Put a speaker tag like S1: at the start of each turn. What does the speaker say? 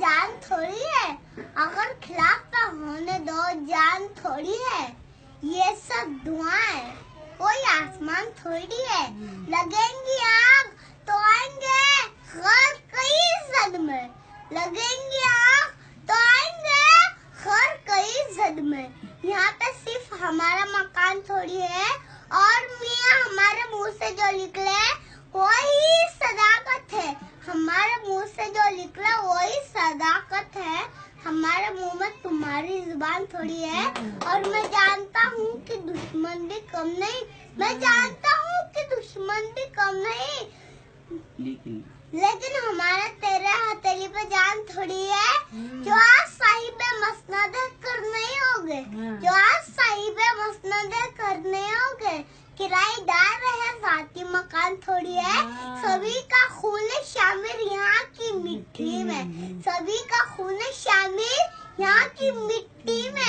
S1: जान थोड़ी है, अगर खिलाफ पे होने दो जान थोड़ी है। ये सब धुआं कोई आसमान थोड़ी है। लगेंगी आग तो आएंगे हर कई सदमे, लगेंगी आग तो आएंगे हर कई सदमे। यहाँ पे सिर्फ हमारा मकान थोड़ी है और मियाँ हमारे मुंह से जो निकले वही सदाकत है। हमारे मुंह से जो निकला वही सदाकत है। हमारे मुंह में तुम्हारी जुबान थोड़ी है। और मैं जानता हूँ कि दुश्मन भी कम नहीं, मैं जानता हूँ कि दुश्मन भी कम नहीं, लेकिन हमारा तेरे हथेली पे जान थोड़ी है। जो आज साहिब मसनद करने होगे, जो आज साहिब मसनद करने होगे, किराएदार रहे साथी मकान थोड़ी है। सभी का खून शामिल यहाँ की मिट्टी में, सभी का खून शामिल यहाँ की मिट्टी में।